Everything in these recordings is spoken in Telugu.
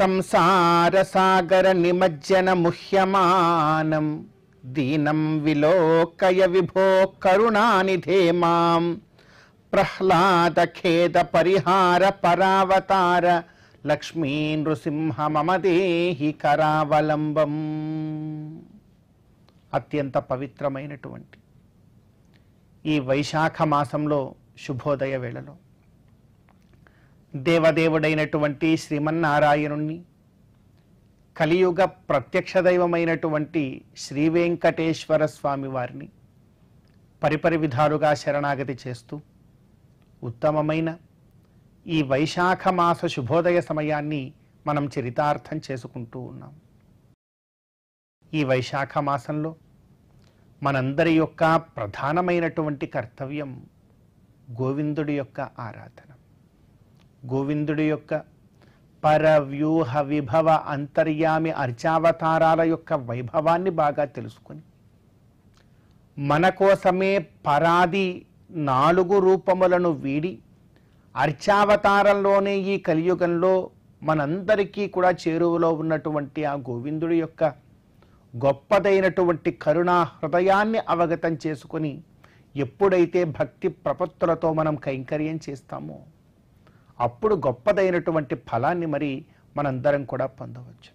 సంసార సాగర నిమజ్జన ముహ్యమానం దీనం విలోకయ విభో కరుణానిధే మాం ప్రహ్లాద ఖేద పరిహార పరావతార లక్ష్మీ నృసింహ మమ దేహి కరావలంబం. అత్యంత పవిత్రమైనటువంటి ఈ వైశాఖ మాసంలో శుభోదయ వేళలో దేవదేవుడైనటువంటి శ్రీమన్నారాయణుణ్ణి, కలియుగ ప్రత్యక్ష దైవమైనటువంటి శ్రీ వెంకటేశ్వర స్వామి వారిని పరిపరి విధాలుగా శరణాగతి చేస్తూ ఉత్తమమైన ఈ వైశాఖ మాస శుభోదయ సమయాన్ని మనం చరితార్థం చేసుకుంటూ ఉన్నాం. ఈ వైశాఖ మాసంలో మనందరి యొక్క ప్రధానమైనటువంటి కర్తవ్యం గోవిందుడి యొక్క ఆరాధన. గోవిందుడి యొక్క పరవ్యూహ విభవ అంతర్యామి అర్చావతారాల యొక్క వైభవాన్ని బాగా తెలుసుకొని మన కోసమే పరాది 4 రూపములను వీడి అర్చావతారంలోనే ఈ కలియుగంలో మనందరికీ కూడా చేరువలో ఉన్నటువంటి ఆ గోవిందుడి యొక్క గొప్పదైనటువంటి కరుణా హృదయాన్ని అవగతం చేసుకొని ఎప్పుడైతే భక్తి ప్రపత్తులతో మనం కైంకర్యం చేస్తామో అప్పుడు గొప్పదైనటువంటి ఫలాన్ని మరి మనందరం కూడా పొందవచ్చు.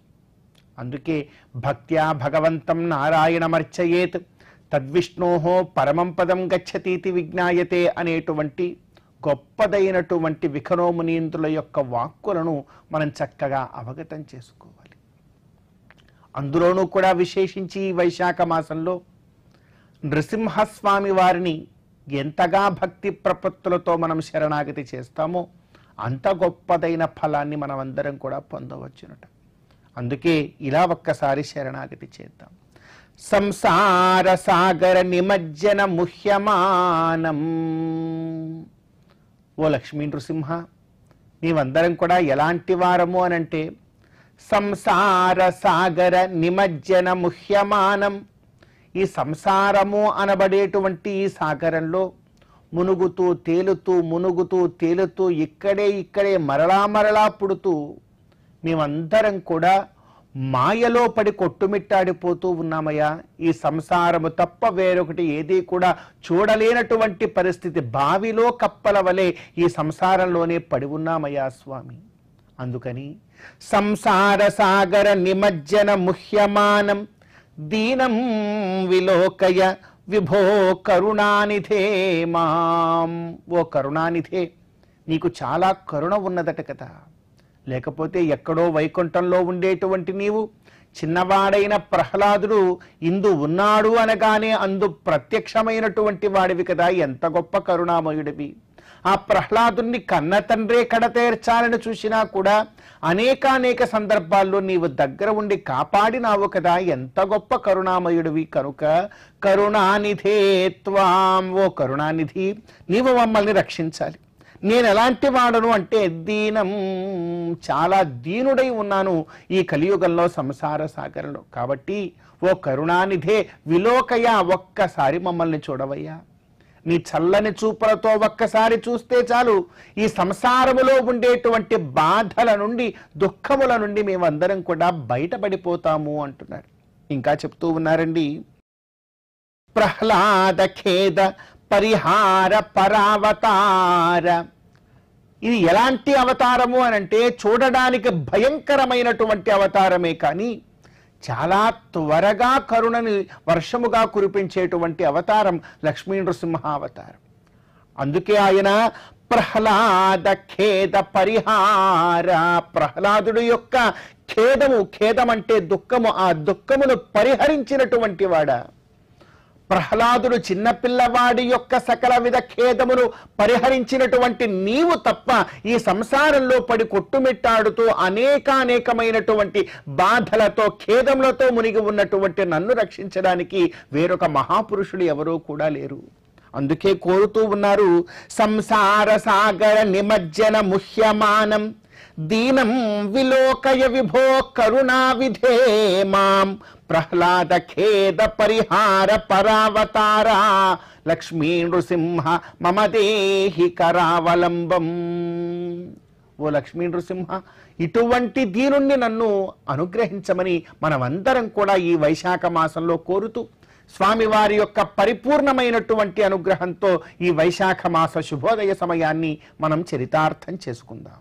అందుకే భక్త్యా భగవంతం నారాయణమర్చయేత్ తద్విష్ణోహో పరమం పదం గచ్చతీతి విజ్ఞాయతే అనేటువంటి గొప్పదైనటువంటి విఖనోమునీంద్రుల యొక్క వాక్కులను మనం చక్కగా అవగతం చేసుకోవాలి. అందులోనూ కూడా విశేషించి ఈ వైశాఖ మాసంలో నృసింహస్వామి వారిని ఎంతగా భక్తి ప్రపత్తులతో మనం శరణాగతి చేస్తామో అంత గొప్పదైన ఫలాన్ని మనం అందరం కూడా పొందవచ్చునట. అందుకే ఇలా ఒక్కసారి శరణాగతి చేద్దాం. సంసార సాగర నిమజ్జన ముహ్యమానం. ఓ లక్ష్మీ నృసింహ, నీవందరం కూడా ఎలాంటి వారము అనంటే సంసార సాగర నిమజ్జన ముహ్యమానం. ఈ సంసారము అనబడేటువంటి ఈ సాగరంలో మునుగుతూ తేలుతూ మునుగుతూ తేలుతూ ఇక్కడే మరలా పుడుతూ మేమందరం కూడా మాయలో పడి కొట్టుమిట్టాడిపోతూ ఉన్నామయ్యా. ఈ సంసారము తప్ప వేరొకటి ఏదీ కూడా చూడలేనటువంటి పరిస్థితి. బావిలో కప్పల వలె ఈ సంసారంలోనే పడి ఉన్నామయ్యా స్వామి. అందుకని సంసార సాగర నిమజ్జన ముహ్యమానం దీనం విలోకయ విభో కరుణానిధే మాం. ఓ కరుణానిధే, నీకు చాలా కరుణ ఉన్నదట కదా. లేకపోతే ఎక్కడో వైకుంఠంలో ఉండేటువంటి నీవు చిన్నవాడైన ప్రహ్లాదుడు ఇందు ఉన్నాడు అనగానే అందు ప్రత్యక్షమైనటువంటి వాడివి కదా. ఎంత గొప్ప కరుణామయుడివి. ఆ ప్రహ్లాదుని కన్న తండ్రే కడతేర్చాలని చూసినా కూడా అనేక సందర్భాల్లో నీవు దగ్గర ఉండి కాపాడినావు కదా. ఎంత గొప్ప కరుణామయుడివి. కనుక కరుణానిధే త్వాం. ఓ కరుణానిధి, నీవు మమ్మల్ని రక్షించాలి. నేను ఎలాంటి వాడను అంటే దీనం, చాలా దీనుడై ఉన్నాను ఈ కలియుగంలో సంసార సాగరంలో. కాబట్టి ఓ కరుణానిధే విలోకయ, ఒక్కసారి మమ్మల్ని చూడవయ్యా. నీ చల్లని చూపులతో ఒక్కసారి చూస్తే చాలు ఈ సంసారములో ఉండేటువంటి బాధల నుండి దుఃఖముల నుండి మేమందరం కూడా బయటపడిపోతాము అంటున్నారు. ఇంకా చెప్తూ ఉన్నారండి, ప్రహ్లాద ఖేద పరిహార పరావతార. ఇది ఎలాంటి అవతారము అనంటే చూడడానికి భయంకరమైనటువంటి అవతారమే కానీ చాలా త్వరగా కరుణని వర్షముగా కురిపించేటువంటి అవతారం లక్ష్మీ నృసింహ అవతారం. అందుకే ఆయన ప్రహ్లాద ఖేద పరిహార. ప్రహ్లాదుడు యొక్క ఖేదం అంటే దుఃఖము, ఆ దుఃఖమును పరిహరించినటువంటి వాడ. ప్రహ్లాదుడు చిన్నపిల్లవాడి యొక్క సకల విధ ఖేదమును పరిహరించినటువంటి నీవు తప్ప ఈ సంసారంలో పడి కొట్టుమిట్టాడుతూ అనేకమైనటువంటి బాధలతో ఖేదములతో మునిగి ఉన్నటువంటి నన్ను రక్షించడానికి వేరొక మహాపురుషుడు ఎవరూ కూడా లేరు. అందుకే కోరుతూ ఉన్నారు, సంసార సాగర నిమజ్జన ముహ్యమానం దీనం విలోకయ విభో కరుణా విధే మాం ప్రహ్లాద ఖేద పరిహార పరావతారా లక్ష్మీ నృసింహ మమ దేహి కరావలంబం. ఓ లక్ష్మీ నృసింహ, ఇటువంటి దీనుణ్ణి నన్ను అనుగ్రహించమని మనమందరం కూడా ఈ వైశాఖ మాసంలో కోరుతూ స్వామివారి యొక్క పరిపూర్ణమైనటువంటి అనుగ్రహంతో ఈ వైశాఖ మాస శుభోదయ సమయాన్ని మనం చరితార్థం చేసుకుందాం.